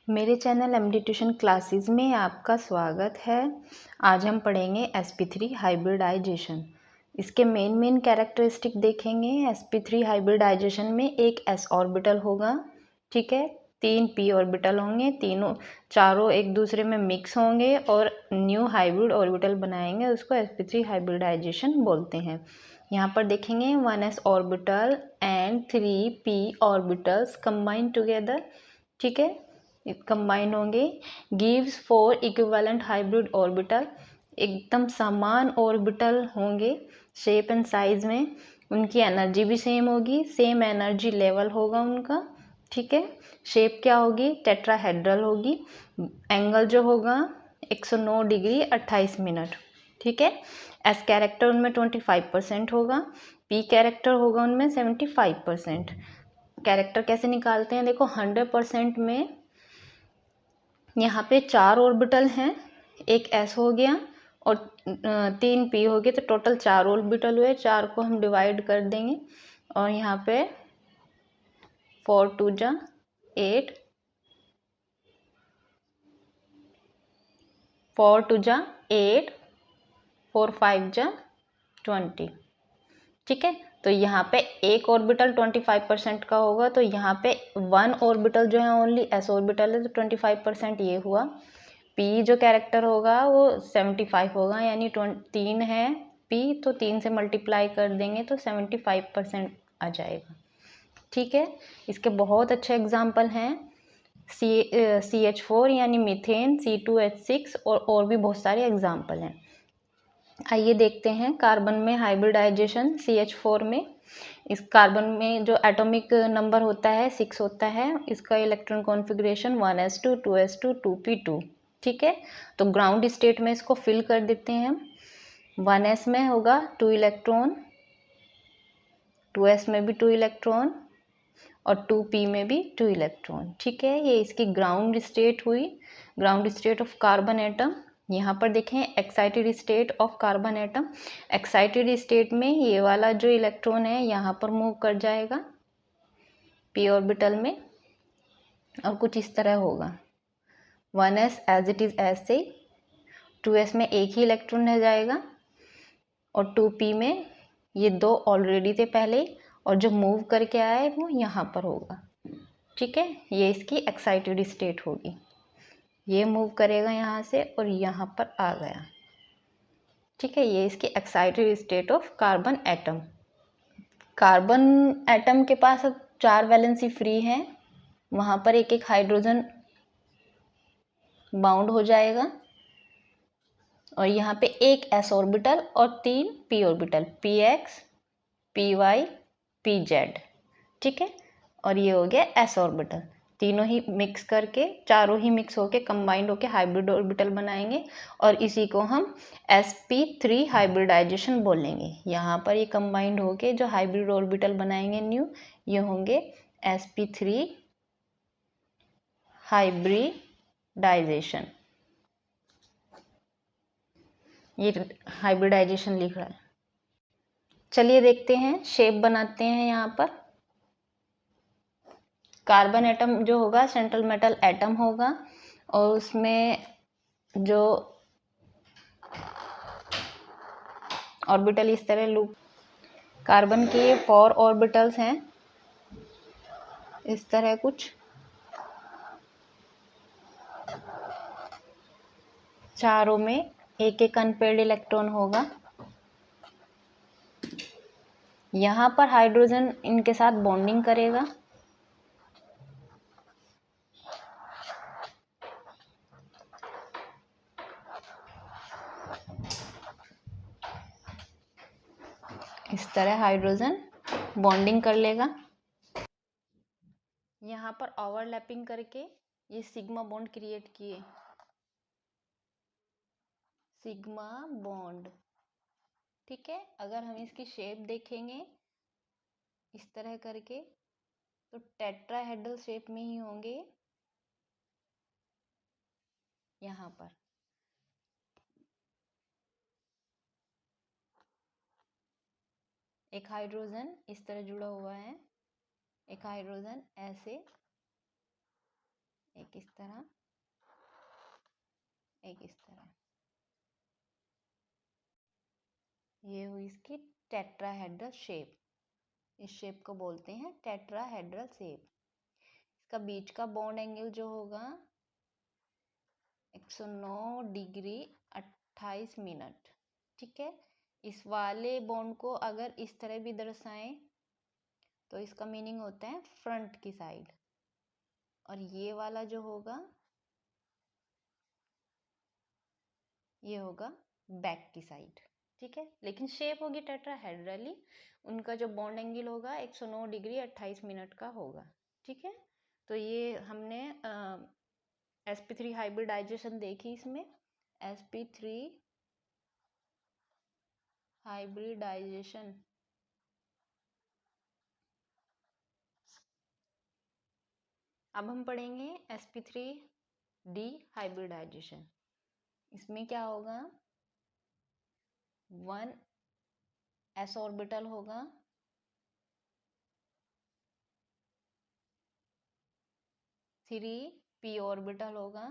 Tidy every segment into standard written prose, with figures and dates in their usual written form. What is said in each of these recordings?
मेरे channel MD tuition classes में आपका स्वागत है। आज हम पढ़ेंगे sp3 हाइब्रिडाइजेशन। इसके मेन कैरेक्टरिस्टिक देखेंगे। sp3 हाइब्रिडाइजेशन में एक s ऑर्बिटल होगा, ठीक है। 3 p ऑर्बिटल होंगे, चारों एक दूसरे में मिक्स होंगे और न्यू हाइब्रिड ऑर्बिटल बनाएंगे, उसको sp3 हाइब्रिडाइजेशन बोलते हैं। यहाँ पर देखेंगे 1s orbital and 3p orbitals combine together, ठीक है, कंबाइन होंगे, गिव्स 4 इक्विवेलेंट हाइब्रिड ऑर्बिटल, एकदम समान ऑर्बिटल होंगे शेप एंड साइज में। उनकी एनर्जी भी सेम होगी, सेम एनर्जी लेवल होगा उनका, ठीक है। शेप क्या होगी, टेट्राहेड्रल होगी। एंगल जो होगा 109 डिग्री 28 मिनट, ठीक है। एस कैरेक्टर उनमें 25% होगा, पी कैरेक्टर होगा उनमें 75%। कैरेक्टर कैसे निकालते हैं, देखो 100% में यहाँ पे 4 ऑर्बिटल हैं, एक s हो गया और 3 p हो गए, तो टोटल 4 ऑर्बिटल हुए। 4 को हम डिवाइड कर देंगे और यहाँ पे 4 2 जा 8, 4 2 जा 8, 4 5 जा 20, ठीक है। तो यहाँ पे एक ऑर्बिटल 25% का होगा, तो यहाँ पे 1 ऑर्बिटल जो है ओनली s ऑर्बिटल है, तो 25% ये हुआ। p जो कैरेक्टर होगा वो 75 होगा, यानी 3 है p, तो 3 से मल्टीप्लाई कर देंगे तो 75% आ जाएगा, ठीक है। इसके बहुत अच्छे एग्जाम्पल हैं, CH4 यानी मीथेन, C2H6 और भी बहुत सारे एग्जाम्पल हैं। आइए देखते हैं कार्बन में हाइब्रिडाइजेशन। CH4 में, इस कार्बन में जो एटॉमिक नंबर होता है 6 होता है, इसका electron configuration 1s2 2s2 2p2, ठीक है। तो ग्राउंड स्टेट में इसको फिल कर देते हैं हम। 1s में होगा 2 इलेक्ट्रॉन, 2s में भी 2 इलेक्ट्रॉन और 2p में भी 2 इलेक्ट्रॉन, ठीक है। ये इसकी ग्राउंड स्टेट हुई, ground state of carbon atom. यहाँ पर देखें excited state of carbon atom. Excited state में ये वाला जो इलेक्ट्रॉन है यहाँ पर मूव कर जाएगा p ऑर्बिटल में और कुछ इस तरह होगा। 1s एज इट इज ऐसे, 2s में एक ही इलेक्ट्रॉन रह जाएगा और 2p में ये 2 ऑलरेडी थे पहले और जो मूव करके आया है वो यहाँ पर होगा, ठीक है। ये इसकी एक्साइटेड स्टेट होगी, ये मूव करेगा यहाँ से और यहाँ पर आ गया, ठीक है। ये इसकी excited state of carbon atom. Carbon atom के पास अब 4 वैलेंसी फ्री है, वहाँ पर एक एक हाइड्रोजन बाउंड हो जाएगा और यहाँ पे एक s ऑर्बिटल और 3 p orbital, px py pz, ठीक है। और ये हो गया s ऑर्बिटल। तीनों ही मिक्स करके, चारों ही मिक्स होके कंबाइंड होके हाइब्रिड ऑर्बिटल बनाएंगे और इसी को हम sp3 हाइब्रिडाइजेशन बोलेंगे। यहाँ पर ये कंबाइंड होके जो हाइब्रिड ऑर्बिटल बनाएंगे न्यू, ये होंगे sp3 हाइब्रिडाइजेशन। ये हाइब्रिडाइजेशन लिख रहा है। चलिए देखते हैं, शेप बनाते हैं। यहाँ पर कार्बन एटम जो होगा सेंट्रल मेटल एटम होगा और उसमें जो ऑर्बिटल इस तरह लूप, कार्बन के 4 ऑर्बिटल्स हैं इस तरह कुछ, चारों में एक एक अनपेयर्ड इलेक्ट्रॉन होगा। यहाँ पर हाइड्रोजन इनके साथ बॉन्डिंग करेगा, इस तरह हाइड्रोजन बॉन्डिंग कर लेगा। यहाँ पर ओवरलैपिंग करके ये सिग्मा बॉन्ड क्रिएट किए, सिग्मा बॉन्ड, ठीक है। अगर हम इसकी शेप देखेंगे इस तरह करके तो टेट्राहेड्रल शेप में ही होंगे। यहाँ पर एक हाइड्रोजन इस तरह जुड़ा हुआ है, एक हाइड्रोजन ऐसे, एक एक इस तरह, एक इस तरह। ये हुई इसकी टेट्राहेड्रल शेप। इस शेप को बोलते हैं टेट्राहेड्रल शेप। इसका बीच का बॉन्ड एंगल जो होगा 109 डिग्री 28 मिनट। ठीक है, इस वाले बॉन्ड को अगर इस तरह भी दर्शाएं तो इसका मीनिंग होता है फ्रंट की साइड, और ये वाला जो होगा ये होगा बैक की साइड। ठीक है, लेकिन शेप होगी टेट्राहेड्रली। उनका जो बॉन्ड एंगल होगा 109 डिग्री 28 मिनट का होगा। ठीक है, तो ये हमने sp3 हाइब्रिडाइजेशन देखी। इसमें sp3 हाइब्रिडाइजेशन अब हम पढ़ेंगे sp3d हाइब्रिडाइजेशन। इसमें क्या होगा, 1 s ऑर्बिटल होगा, 3 p ऑर्बिटल होगा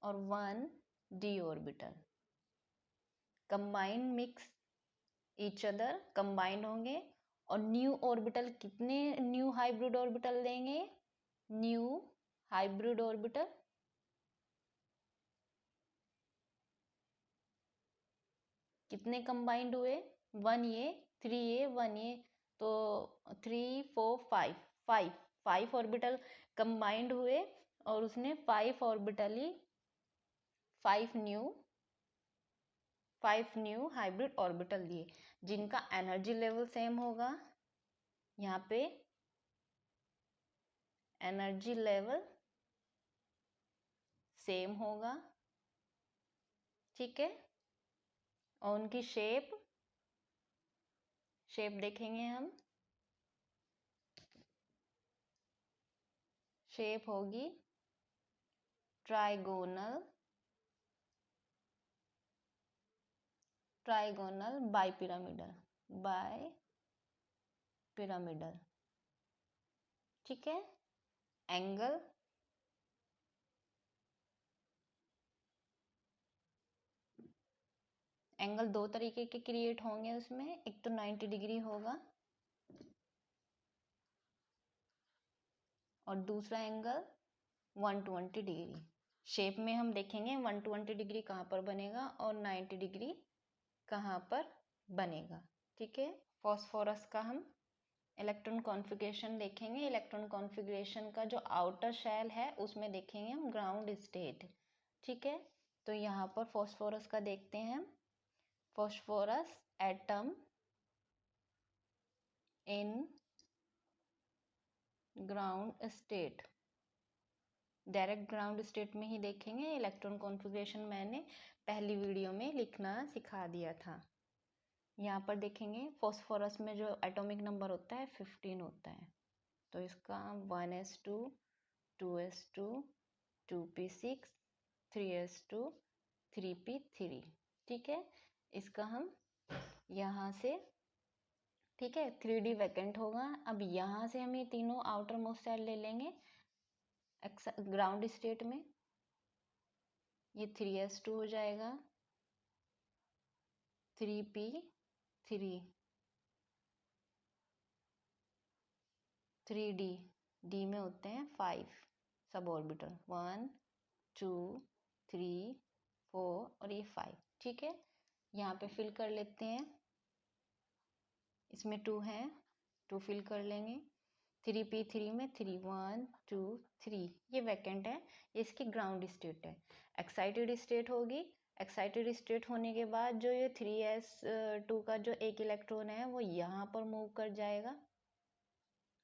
और 1 d orbital. Combined mix each other, combined होंगे और न्यू ऑर्बिटल कितने न्यू हाइब्रिड ऑर्बिटल देंगे, न्यू हाइब्रिड ऑर्बिटल कितने कंबाइंड हुए, 1 ये 3 ये 1 ये, तो 3 4 5 5 5 ऑर्बिटल कंबाइंड हुए और उसने 5 ऑर्बिटल ही 5 न्यू हाइब्रिड ऑर्बिटल दिए, जिनका एनर्जी लेवल सेम होगा। यहाँ पे एनर्जी लेवल सेम होगा। ठीक है, और उनकी शेप देखेंगे हम। शेप होगी ट्राइगोनल बाइपिरामिडल। ठीक है, एंगल दो तरीके के क्रिएट होंगे उसमें, एक तो 90 डिग्री होगा और दूसरा एंगल 120 डिग्री। शेप में हम देखेंगे 120 डिग्री कहाँ पर बनेगा और 90 डिग्री कहाँ पर बनेगा। ठीक है, फॉस्फोरस का हम इलेक्ट्रॉन कॉन्फ़िगरेशन देखेंगे। इलेक्ट्रॉन कॉन्फ़िगरेशन का जो आउटर शेल है उसमें देखेंगे हम ग्राउंड स्टेट। ठीक है, तो यहाँ पर फॉस्फोरस का देखते हैं हम। Phosphorus atom in ground state, direct ground state में ही देखेंगे। इलेक्ट्रॉन कॉन्फ़िगरेशन मैंने पहली वीडियो में लिखना सिखा दिया था। यहाँ पर देखेंगे फॉस्फोरस में जो एटॉमिक नंबर होता है 15 होता है, तो इसका 1s2 2s2 2p6 3s2 3p3। ठीक है, इसका हम यहाँ से, ठीक है, 3d वैकेंट होगा। अब यहाँ से हम ये तीनों आउटर मोस्ट सेल ले लेंगे ग्राउंड स्टेट में। ये 3s2 हो जाएगा, 3p3 3d, d में होते हैं 5 सब ऑर्बिटल, 1 2 3 4 और ये 5। ठीक है, यहाँ पे फिल कर लेते हैं। इसमें 2 है, 2 फिल कर लेंगे। 3p3 में 3 1 2 3 ये वैकेंट है, ये इसकी ग्राउंड स्टेट है। एक्साइटेड स्टेट होगी। एक्साइटेड स्टेट होने के बाद जो ये 3s2 का जो एक इलेक्ट्रॉन है वो यहाँ पर मूव कर जाएगा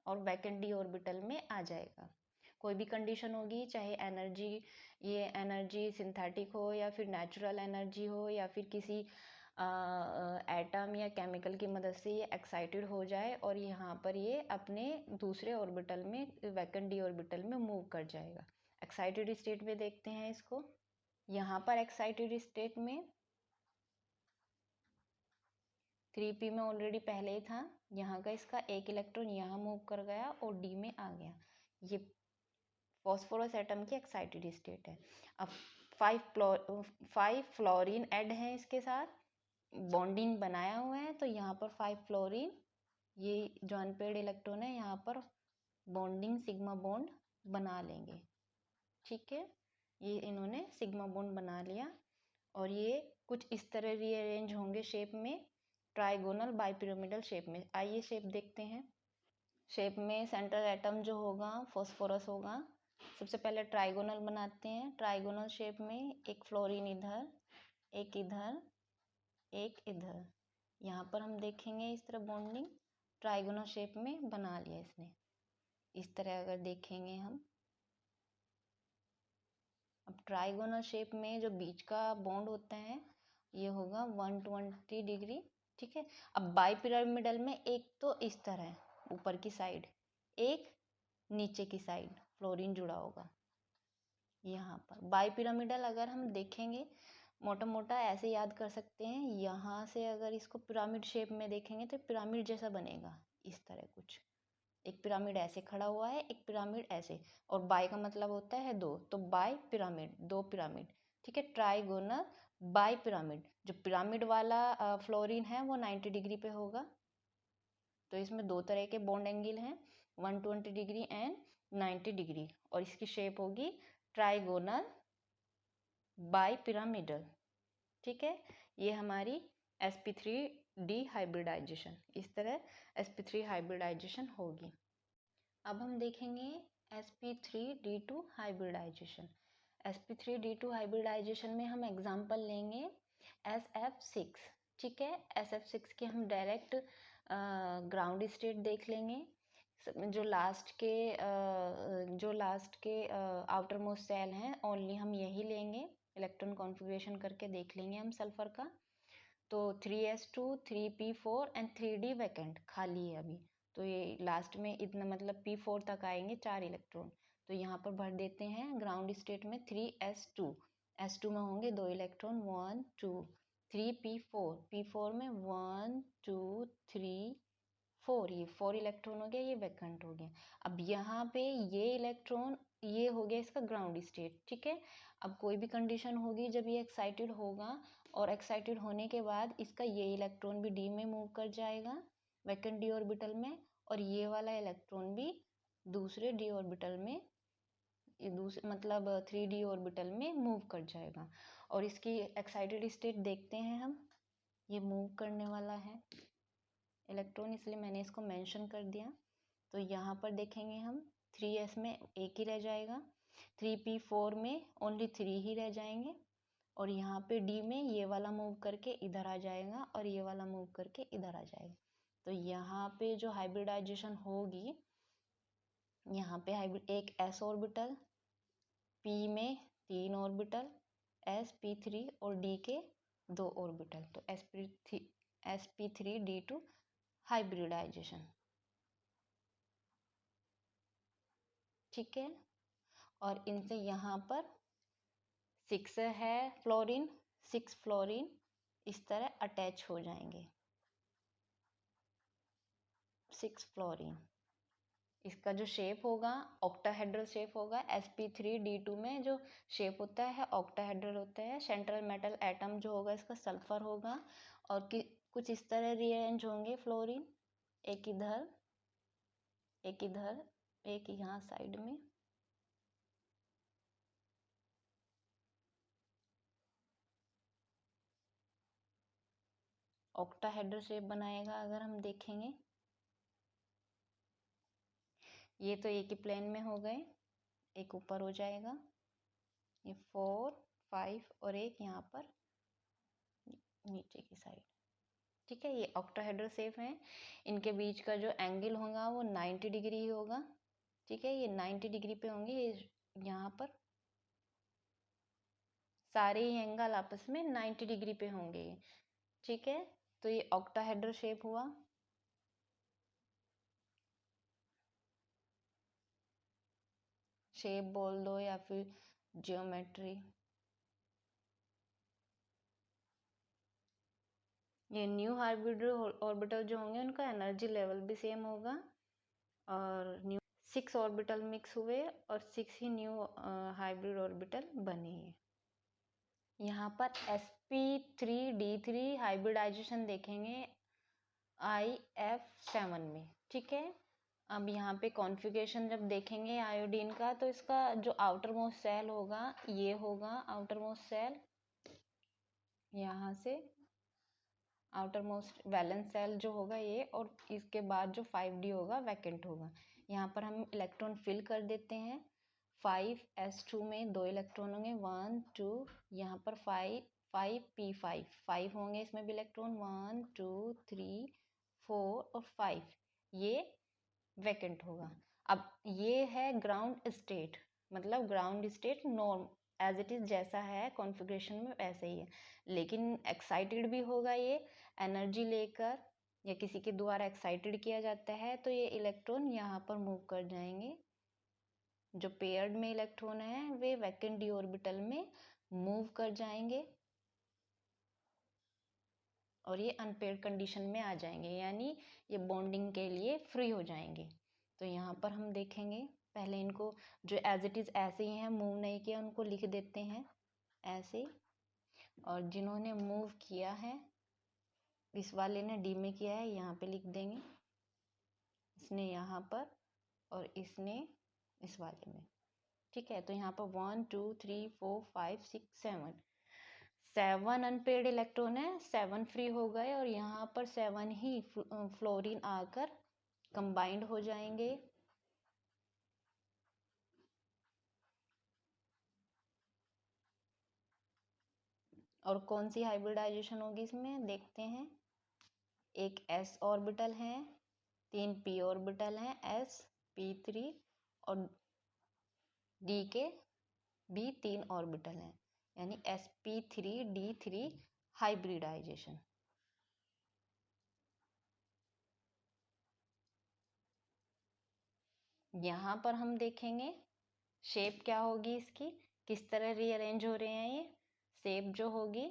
और वैकेंट डी ऑर्बिटल में आ जाएगा। कोई भी कंडीशन होगी, चाहे एनर्जी, ये एनर्जी सिंथेटिक हो या फिर नेचुरल एनर्जी हो या फिर किसी एटम या केमिकल की मदद से ये एक्साइटेड हो जाए और यहाँ पर ये अपने दूसरे ऑर्बिटल में वैकेंट डी ऑर्बिटल में मूव कर जाएगा। एक्साइटेड स्टेट में देखते हैं इसको। यहाँ पर एक्साइटेड स्टेट में 3p में ऑलरेडी पहले ही था, यहाँ का इसका एक इलेक्ट्रॉन यहाँ मूव कर गया और d में आ गया। ये फॉस्फोरस एटम की एक्साइटेड स्टेट है। अब 5 फ्लोरीन ऐड है इसके साथ, बॉन्डिंग बनाया हुआ है, तो यहाँ पर 5 फ्लोरीन, ये जो अनपेड इलेक्ट्रॉन है यहाँ पर बॉन्डिंग सिग्मा बॉन्ड बना लेंगे। ठीक है, ये इन्होंने सिग्मा बॉन्ड बना लिया और ये कुछ इस तरह रीअरेंज होंगे शेप में, ट्राइगोनल बाइपिरामिडल शेप में। आइए शेप देखते हैं। शेप में सेंट्रल एटम जो होगा फॉस्फोरस होगा। सबसे पहले ट्राइगोनल बनाते हैं। ट्राइगोनल शेप में एक फ्लोरीन इधर, एक इधर, एक इधर। यहाँ पर हम देखेंगे इस तरह बॉन्डिंग ट्राइगोनल शेप में बना लिया इसने। इस तरह अगर देखेंगे हम, अब ट्राइगोनल शेप में जो बीच का बॉन्ड होता है ये होगा 120 डिग्री। ठीक है, अब बाइपिरामिडल में एक तो इस तरह ऊपर की साइड, एक नीचे की साइड फ्लोरीन जुड़ा होगा। यहाँ पर बाइपिरामिडल अगर हम देखेंगे मोटा मोटा ऐसे याद कर सकते हैं, यहाँ से अगर इसको पिरामिड शेप में देखेंगे तो पिरामिड जैसा बनेगा इस तरह कुछ। एक पिरामिड ऐसे खड़ा हुआ है, एक पिरामिड ऐसे, और बाई का मतलब होता है दो, तो बाई पिरामिड, दो पिरामिड। ठीक है, ट्राइगोनल बाई पिरामिड। जो पिरामिड वाला फ्लोरीन है वो 90 डिग्री पे होगा, तो इसमें दो तरह के बॉन्ड एंगल हैं, 120 डिग्री एंड 90 डिग्री, और इसकी शेप होगी ट्राइगोनल बाई पिरामिडल। ठीक है, ये हमारी sp3d हाइब्रिडाइजेशन, इस तरह sp3 हाइब्रिडाइजेशन होगी। अब हम देखेंगे sp3d2 हाइब्रिडाइजेशन। sp3d2 हाइब्रिडाइजेशन में हम एग्जांपल लेंगे SF6। ठीक है, SF6 के हम डायरेक्ट ग्राउंड स्टेट देख लेंगे। जो लास्ट के आउटर मोस्ट सेल हैं ओनली हम यही लेंगे, इलेक्ट्रॉन कॉन्फ़िगरेशन करके देख लेंगे हम सल्फर का। तो 3s2 3p4 and 3d vacant खाली है अभी, तो ये लास्ट में इतना मतलब p4 तक आएंगे 4 इलेक्ट्रॉन, तो यहाँ पर भर देते हैं ग्राउंड स्टेट में 3s2, s2 में होंगे 2 इलेक्ट्रॉन, 1 2, 3p4, p4 में 1 2 3 4, ये 4 इलेक्ट्रॉन हो गया, ये वैकेंट हो गया। अब यहाँ पे ये इलेक्ट्रॉन, ये हो गया इसका ग्राउंड स्टेट। ठीक है, अब कोई भी कंडीशन होगी जब ये एक्साइटेड होगा, और एक्साइटेड होने के बाद इसका ये इलेक्ट्रॉन भी डी में मूव कर जाएगा वैकेंट डी ऑर्बिटल में, और ये वाला इलेक्ट्रॉन भी दूसरे डी ऑर्बिटल में, दूसरे मतलब 3d ऑर्बिटल में मूव कर जाएगा। और इसकी एक्साइटेड स्टेट देखते हैं हम, ये मूव करने वाला है इलेक्ट्रॉन, इसलिए मैंने इसको मेंशन कर दिया। तो यहाँ पर देखेंगे हम 3s में एक ही रह जाएगा, 3p4 में ओनली 3 ही रह जाएंगे, और यहाँ पे d में ये वाला मूव करके इधर आ जाएगा और ये वाला मूव करके इधर आ जाएगा। तो यहाँ पे जो हाइब्रिडाइजेशन होगी, यहाँ पे हाइब्रिड एक s ऑर्बिटल, p में 3 ऑर्बिटल, s p3 और d के 2 ऑर्बिटल, तो sp3d2 हाइब्रिडाइजेशन। ठीक है, और इनसे यहाँ पर 6 है फ्लोरीन, 6 फ्लोरीन इस तरह अटैच हो जाएंगे, 6 फ्लोरीन। इसका जो शेप होगा ऑक्टाहेड्रल शेप होगा। sp3d2 में जो शेप होता है ऑक्टाहेड्रल होता है। सेंट्रल मेटल एटम जो होगा इसका सल्फर होगा, और कुछ इस तरह रीअरेंज होंगे फ्लोरीन, एक इधर, एक इधर, एक यहाँ साइड में। ऑक्टाहेड्रल शेप बनाएगा अगर हम देखेंगे। ये तो एक ही प्लेन में हो गए, एक ऊपर हो जाएगा, ये 4 5 और एक यहाँ पर नीचे की साइड। ठीक है, ये ऑक्टाहेड्रल शेप है। इनके बीच का जो एंगल होगा वो 90 डिग्री ही होगा। ठीक है, ये 90 डिग्री पे होंगे, ये यहाँ पर सारे ही एंगल आपस में 90 डिग्री पे होंगे। ठीक है, तो ये ऑक्टाहेड्रल शेप हुआ। शेप बोल दो या फिर जियोमेट्री। ये न्यू हाइब्रिड ऑर्बिटल जो होंगे उनका एनर्जी लेवल भी सेम होगा, और न्यू 6 ऑर्बिटल मिक्स हुए और 6 ही न्यू हाइब्रिड ऑर्बिटल बने हैं। यहाँ पर sp3d3 हाइब्रिडाइजेशन देखेंगे IF7 में, ठीक है। अब यहाँ पे कॉन्फ़िगरेशन जब देखेंगे आयोडीन का, तो इसका जो आउटर मोस्ट सेल होगा ये होगा आउटर मोस्ट सेल, यहाँ से आउटर मोस्ट वैलेंस सेल जो होगा ये, और इसके बाद जो 5d होगा वैकेंट होगा। यहाँ पर हम इलेक्ट्रॉन फिल कर देते हैं। 5s2 में 2 इलेक्ट्रॉन होंगे, 1 2, यहाँ पर 5p5 5 होंगे, इसमें भी इलेक्ट्रॉन 1 2 3 4 और 5, ये वैकेंट होगा। अब ये है ग्राउंड स्टेट, मतलब ground state norm as it is जैसा है कॉन्फ़िगरेशन में वैसे ही है, लेकिन एक्साइटेड भी होगा ये एनर्जी लेकर, या किसी के द्वारा एक्साइटेड किया जाता है, तो ये इलेक्ट्रॉन यहाँ पर मूव कर जाएंगे। जो पेयर्ड में इलेक्ट्रॉन है वे वैकेंट डी ऑर्बिटल में मूव कर जाएंगे और ये अनपेयर्ड कंडीशन में आ जाएंगे, यानी ये बॉन्डिंग के लिए फ्री हो जाएंगे। तो यहाँ पर हम देखेंगे, पहले इनको जो एज इट इज़ ऐसे ही हैं, मूव नहीं किया, उनको लिख देते हैं ऐसे, और जिन्होंने मूव किया है, इस वाले ने डी में किया है, यहाँ पे लिख देंगे, इसने यहाँ पर और इसने इस वाले में, ठीक है। तो यहाँ पर 1 2 3 4 5 6 7 अनपेड इलेक्ट्रॉन है, 7 फ्री हो गए, और यहाँ पर 7 ही फ्लोरीन आकर कंबाइंड हो जाएंगे। और कौन सी हाइब्रिडाइजेशन होगी इसमें देखते हैं। एक s ऑर्बिटल है, 3 p ऑर्बिटल हैं, sp3, और d के भी 3 ऑर्बिटल हैं, यानी sp3d3 हाइब्रिडाइजेशन। यहाँ पर हम देखेंगे शेप क्या होगी इसकी, किस तरह रीअरेंज हो रहे हैं ये। शेप जो होगी,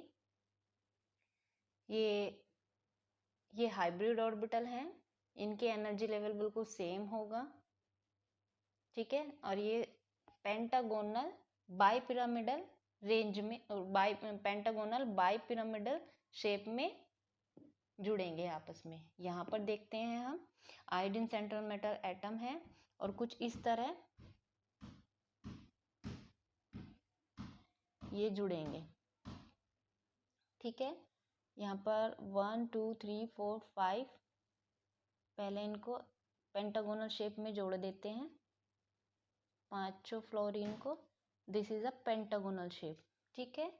ये हाइब्रिड ऑर्बिटल हैं, इनके एनर्जी लेवल बिल्कुल सेम होगा, ठीक है। और ये पेंटागोनल बाई पिरामिडल रेंज में, पेंटागोनल बाई पिरामिडल शेप में जुड़ेंगे आपस में। यहाँ पर देखते हैं हम, आयोडीन सेंट्रल मेटल एटम है और कुछ इस तरह ये जुड़ेंगे, ठीक है। यहाँ पर 1 2 3 4 5, पहले इनको पेंटागोनल शेप में जोड़ देते हैं, पांचों फ्लोरीन को, this is a pentagonal shape, ठीक है।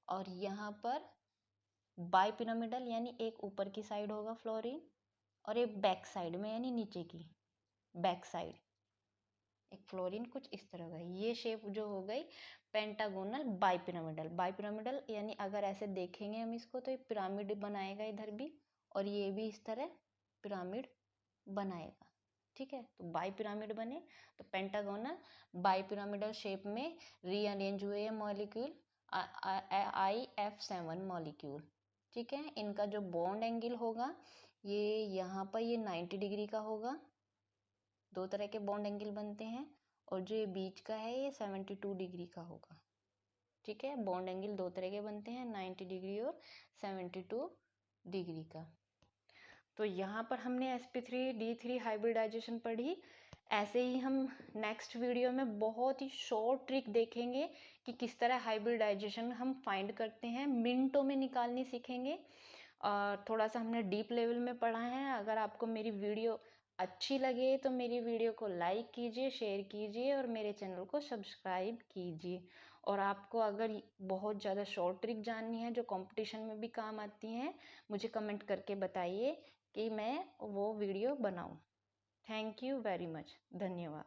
और यहाँ पर बाई पिरामिडल, यानी एक ऊपर की साइड होगा फ्लोरीन और एक बैक साइड में, यानी नीचे की बैक साइड एक फ्लोरीन कुछ इस तरह का। ये शेप जो हो गई पेंटागोनल बाई पिरामिडल, यानी अगर ऐसे देखेंगे हम इसको तो ये पिरामिड बनाएगा इधर भी, और ये भी इस तरह पिरामिड बनाएगा, ठीक है। तो बाई पिरामिड बने, तो पेंटागोनल बाई पिरामिडल शेप में रीअरेंज हुए हैं मॉलिक्यूल, IF7 मॉलिक्यूल, ठीक है। इनका जो बॉन्ड एंगल होगा ये यहाँ पर ये 90 डिग्री का होगा, 2 तरह के बॉन्ड एंगल बनते हैं, और जो ये बीच का है ये 72 डिग्री का होगा, ठीक है। बॉन्ड एंगल 2 तरह के बनते हैं, 90 डिग्री और 72 डिग्री का। तो यहाँ पर हमने sp3d3 हाइब्रिडाइजेशन पढ़ी। ऐसे ही हम नेक्स्ट वीडियो में बहुत ही शॉर्ट ट्रिक देखेंगे कि किस तरह हाइब्रिडाइजेशन हम फाइंड करते हैं, मिनटों में निकालनी सीखेंगे। और थोड़ा सा हमने डीप लेवल में पढ़ा है। अगर आपको मेरी वीडियो अच्छी लगे तो मेरी वीडियो को लाइक कीजिए, शेयर कीजिए और मेरे चैनल को सब्सक्राइब कीजिए। और आपको अगर बहुत ज़्यादा शॉर्ट ट्रिक जाननी है जो कंपटीशन में भी काम आती हैं, मुझे कमेंट करके बताइए कि मैं वो वीडियो बनाऊं। थैंक यू वेरी मच, धन्यवाद।